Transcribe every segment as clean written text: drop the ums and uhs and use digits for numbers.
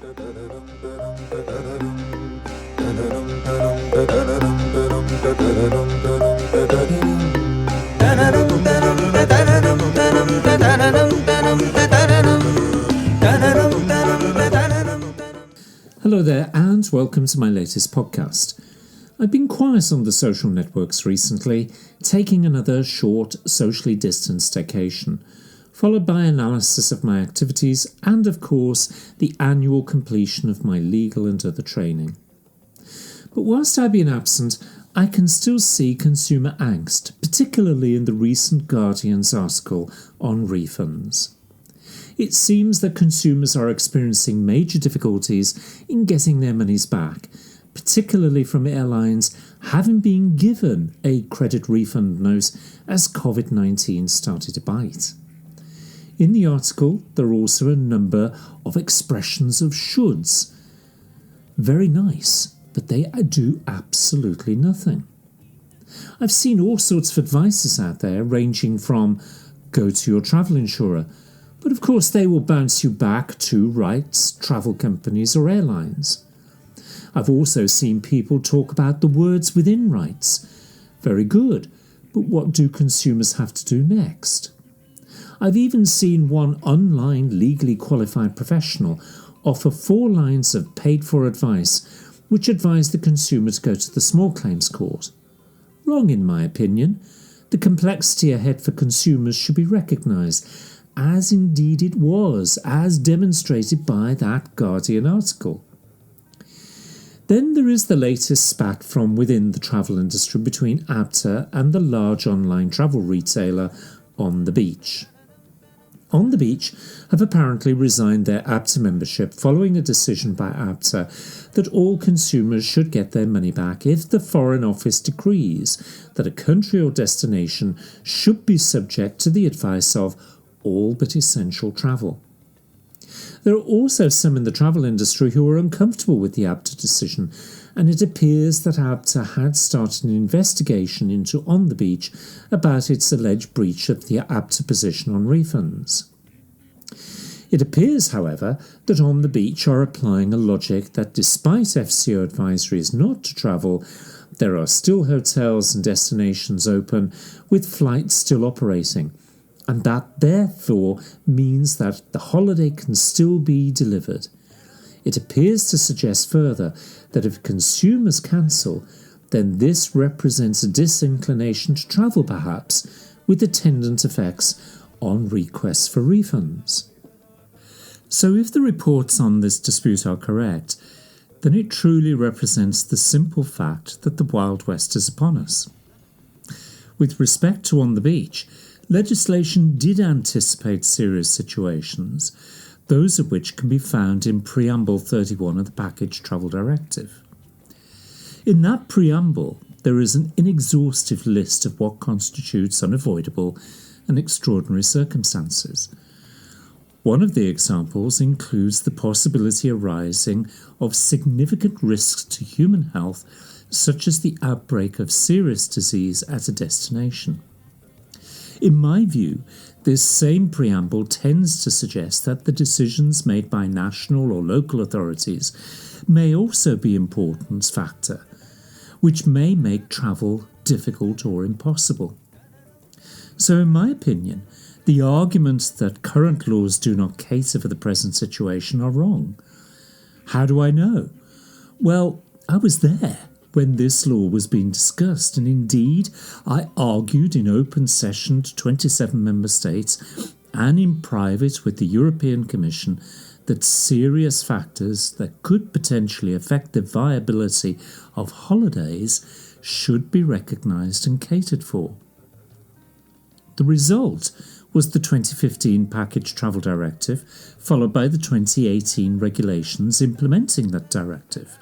Hello there and welcome to my latest podcast. I've been quiet on the social networks recently, taking another short, socially distanced staycation, followed by analysis of my activities and, of course, the annual completion of my legal and other training. But whilst I've been absent, I can still see consumer angst, particularly in the recent Guardian's article on refunds. It seems that consumers are experiencing major difficulties in getting their monies back, particularly from airlines having been given a credit refund note as COVID-19 started to bite. In the article, there are also a number of expressions of shoulds. Very nice, but they do absolutely nothing. I've seen all sorts of advices out there, ranging from go to your travel insurer, but of course they will bounce you back to rights, travel companies or airlines. I've also seen people talk about the words within rights. Very good, but what do consumers have to do next? I've even seen one online legally qualified professional offer 4 lines of paid-for advice which advise the consumer to go to the small claims court. Wrong in my opinion. The complexity ahead for consumers should be recognised, as indeed it was, as demonstrated by that Guardian article. Then there is the latest spat from within the travel industry between ABTA and the large online travel retailer On the Beach. On the Beach have apparently resigned their ABTA membership following a decision by ABTA that all consumers should get their money back if the Foreign Office decrees that a country or destination should be subject to the advice of all but essential travel. There are also some in the travel industry who are uncomfortable with the ABTA decision, and it appears that ABTA had started an investigation into On the Beach about its alleged breach of the ABTA position on refunds. It appears, however, that On the Beach are applying a logic that despite FCO advisories not to travel, there are still hotels and destinations open with flights still operating, and that therefore means that the holiday can still be delivered. It appears to suggest further that if consumers cancel, then this represents a disinclination to travel perhaps, with attendant effects on requests for refunds. So if the reports on this dispute are correct, then it truly represents the simple fact that the Wild West is upon us. With respect to On the Beach, legislation did anticipate serious situations, those of which can be found in Preamble 31 of the Package Travel Directive. In that preamble, there is an inexhaustive list of what constitutes unavoidable and extraordinary circumstances. One of the examples includes the possibility arising of significant risks to human health, such as the outbreak of serious disease at a destination. In my view, this same preamble tends to suggest that the decisions made by national or local authorities may also be an important factor, which may make travel difficult or impossible. So in my opinion, the arguments that current laws do not cater for the present situation are wrong. How do I know? Well, I was there when this law was being discussed, and indeed I argued in open session to 27 member states and in private with the European Commission that serious factors that could potentially affect the viability of holidays should be recognised and catered for. The result was the 2015 Package Travel Directive, followed by the 2018 regulations implementing that directive.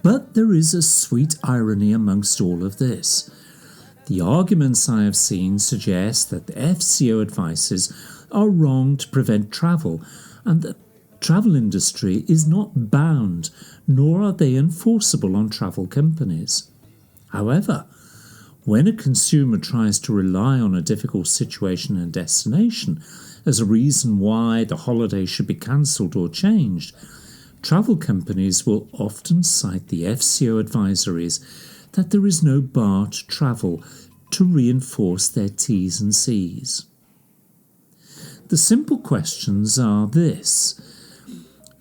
But there is a sweet irony amongst all of this. The arguments I have seen suggest that the FCO advices are wrong to prevent travel, and the travel industry is not bound, nor are they enforceable on travel companies. However, when a consumer tries to rely on a difficult situation and destination as a reason why the holiday should be cancelled or changed, travel companies will often cite the FCO advisories that there is no bar to travel to reinforce their T's and C's. The simple questions are this.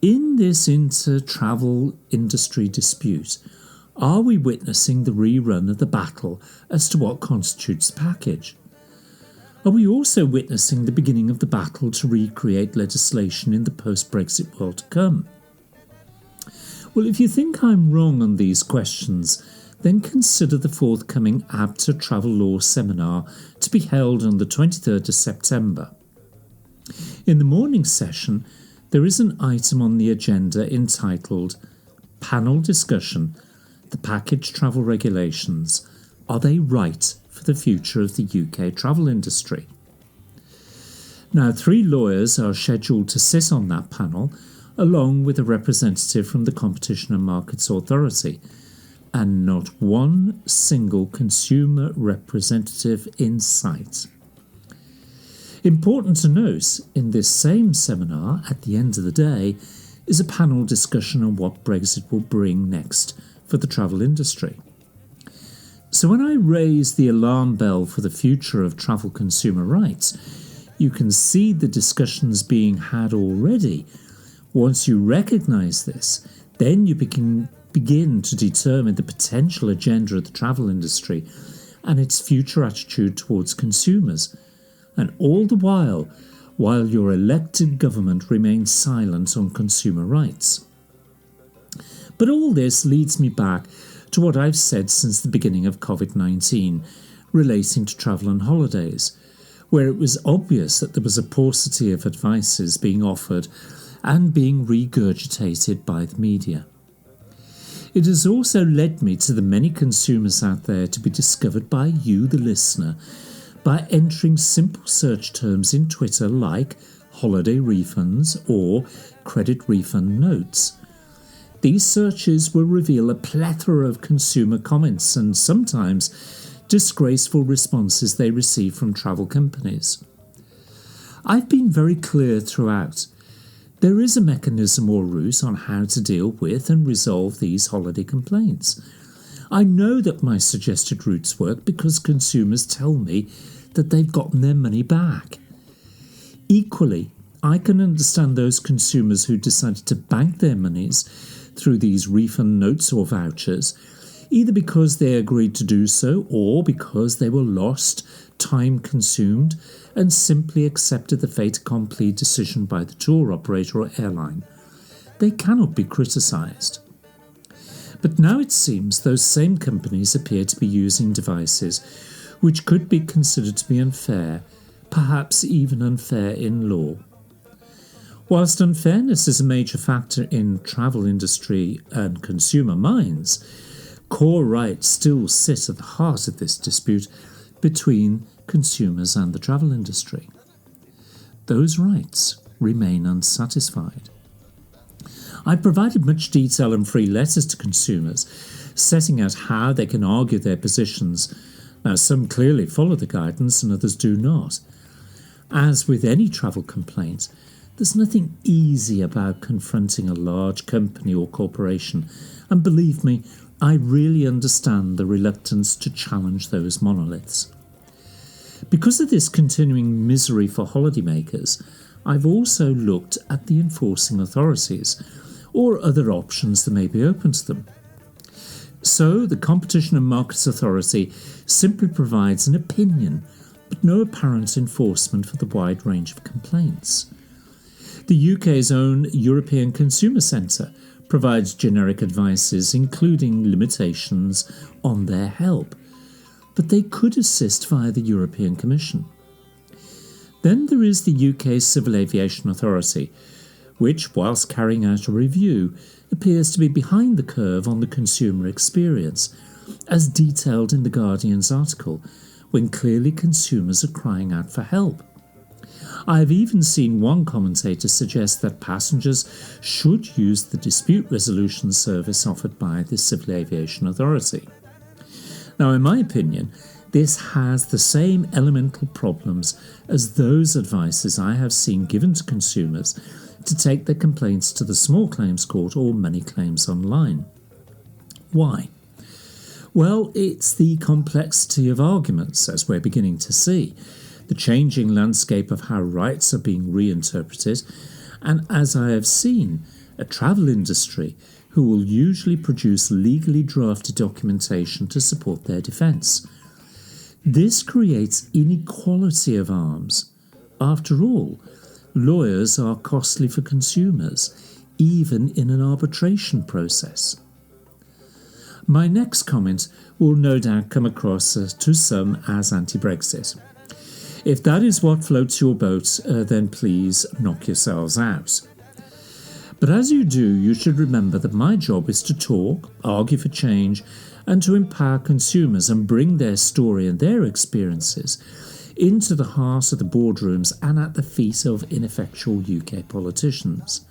In this inter-travel industry dispute, are we witnessing the rerun of the battle as to what constitutes a package? Are we also witnessing the beginning of the battle to recreate legislation in the post-Brexit world to come? Well, if you think I'm wrong on these questions, then consider the forthcoming ABTA Travel Law Seminar to be held on the 23rd of September. In the morning session, there is an item on the agenda entitled Panel Discussion, the Package Travel Regulations. Are they right for the future of the UK travel industry? Now, 3 lawyers are scheduled to sit on that panel, along with a representative from the Competition and Markets Authority, and not one single consumer representative in sight. Important to note, in this same seminar, at the end of the day, is a panel discussion on what Brexit will bring next for the travel industry. So when I raise the alarm bell for the future of travel consumer rights, you can see the discussions being had already. Once you recognise this, then you begin to determine the potential agenda of the travel industry and its future attitude towards consumers. And all the while your elected government remains silent on consumer rights. But all this leads me back to what I've said since the beginning of COVID-19 relating to travel and holidays, where it was obvious that there was a paucity of advices being offered and being regurgitated by the media. It has also led me to the many consumers out there to be discovered by you, the listener, by entering simple search terms in Twitter like holiday refunds or credit refund notes. These searches will reveal a plethora of consumer comments and sometimes disgraceful responses they receive from travel companies. I've been very clear throughout. There is a mechanism or route on how to deal with and resolve these holiday complaints. I know that my suggested routes work because consumers tell me that they've gotten their money back. Equally, I can understand those consumers who decided to bank their monies through these refund notes or vouchers, either because they agreed to do so or because they were lost, time consumed, and simply accepted the fait accompli decision by the tour operator or airline. They cannot be criticised. But now it seems those same companies appear to be using devices which could be considered to be unfair, perhaps even unfair in law. Whilst unfairness is a major factor in travel industry and consumer minds, core rights still sit at the heart of this dispute between consumers and the travel industry. Those rights remain unsatisfied. I provided much detail and free letters to consumers, setting out how they can argue their positions. Now, some clearly follow the guidance and others do not. As with any travel complaint, there's nothing easy about confronting a large company or corporation, and believe me, I really understand the reluctance to challenge those monoliths. Because of this continuing misery for holidaymakers, I've also looked at the enforcing authorities, or other options that may be open to them. So, the Competition and Markets Authority simply provides an opinion, but no apparent enforcement for the wide range of complaints. The UK's own European Consumer Centre provides generic advices, including limitations on their help, but they could assist via the European Commission. Then there is the UK's Civil Aviation Authority, which, whilst carrying out a review, appears to be behind the curve on the consumer experience, as detailed in The Guardian's article, when clearly consumers are crying out for help. I have even seen one commentator suggest that passengers should use the dispute resolution service offered by the Civil Aviation Authority. Now, in my opinion, This has the same elemental problems as those advices I have seen given to consumers to take their complaints to the small claims court or money claims online. Why? Well, it's the complexity of arguments, as we're beginning to see, the changing landscape of how rights are being reinterpreted, and as I have seen, a travel industry who will usually produce legally drafted documentation to support their defence. This creates inequality of arms. After all, lawyers are costly for consumers, even in an arbitration process. My next comment will no doubt come across to some as anti-Brexit. If that is what floats your boat, then please knock yourselves out. But as you do, you should remember that my job is to talk, argue for change, and to empower consumers and bring their story and their experiences into the heart of the boardrooms and at the feet of ineffectual UK politicians.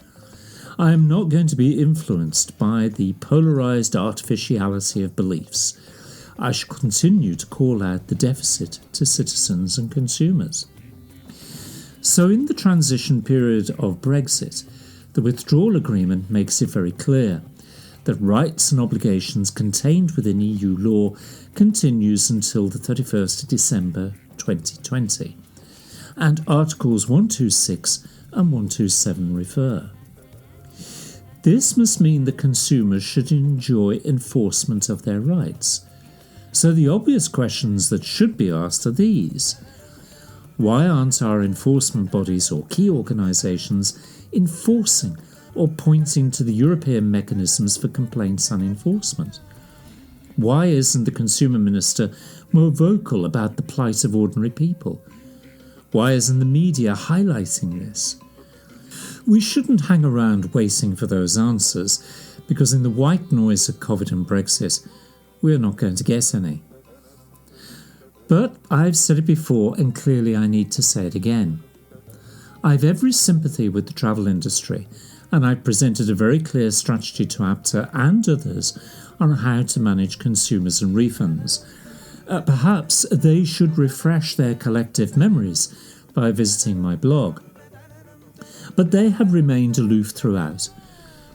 I am not going to be influenced by the polarised artificiality of beliefs. I shall continue to call out the deficit to citizens and consumers. So in the transition period of Brexit, the withdrawal agreement makes it very clear that rights and obligations contained within EU law continues until the 31st of December 2020, and Articles 126 and 127 refer. This must mean that consumers should enjoy enforcement of their rights. So the obvious questions that should be asked are these. Why aren't our enforcement bodies or key organisations enforcing or pointing to the European mechanisms for complaints and enforcement? Why isn't the Consumer Minister more vocal about the plight of ordinary people? Why isn't the media highlighting this? We shouldn't hang around waiting for those answers, because in the white noise of COVID and Brexit, we're not going to get any. But I've said it before, and clearly I need to say it again. I've every sympathy with the travel industry, and I've presented a very clear strategy to APTA and others on how to manage consumers and refunds. Perhaps they should refresh their collective memories by visiting my blog. But they have remained aloof throughout,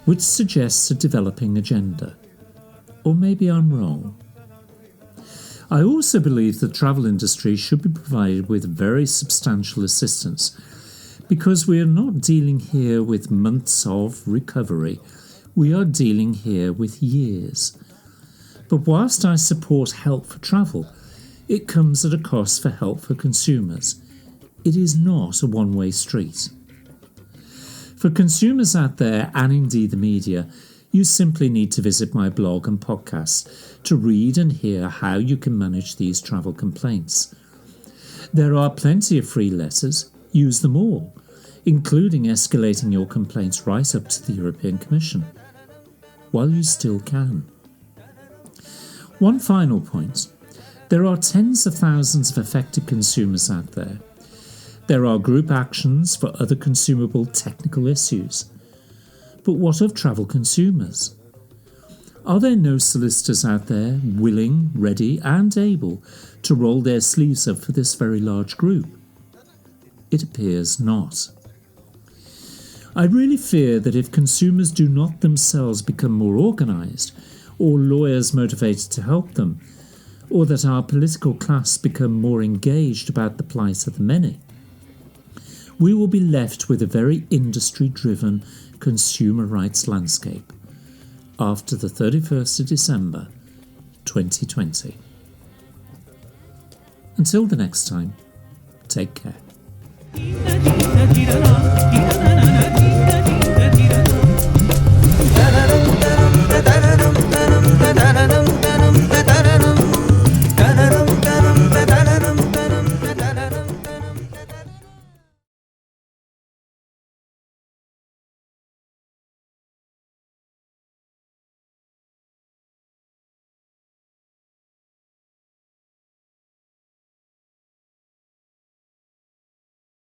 which suggests a developing agenda. Or maybe I'm wrong. I also believe the travel industry should be provided with very substantial assistance, because we are not dealing here with months of recovery, we are dealing here with years. But whilst I support help for travel, it comes at a cost for help for consumers. It is not a one-way street. For consumers out there, and indeed the media, you simply need to visit my blog and podcast to read and hear how you can manage these travel complaints. There are plenty of free letters. Use them all, including escalating your complaints right up to the European Commission, while you still can. One final point. There are tens of thousands of affected consumers out there. There are group actions for other consumable technical issues. But what of travel consumers? Are there no solicitors out there willing, ready and able to roll their sleeves up for this very large group? It appears not. I really fear that if consumers do not themselves become more organised, or lawyers motivated to help them, or that our political class become more engaged about the plight of the many, we will be left with a very industry-driven consumer rights landscape after the 31st of December 2020. Until the next time, take care.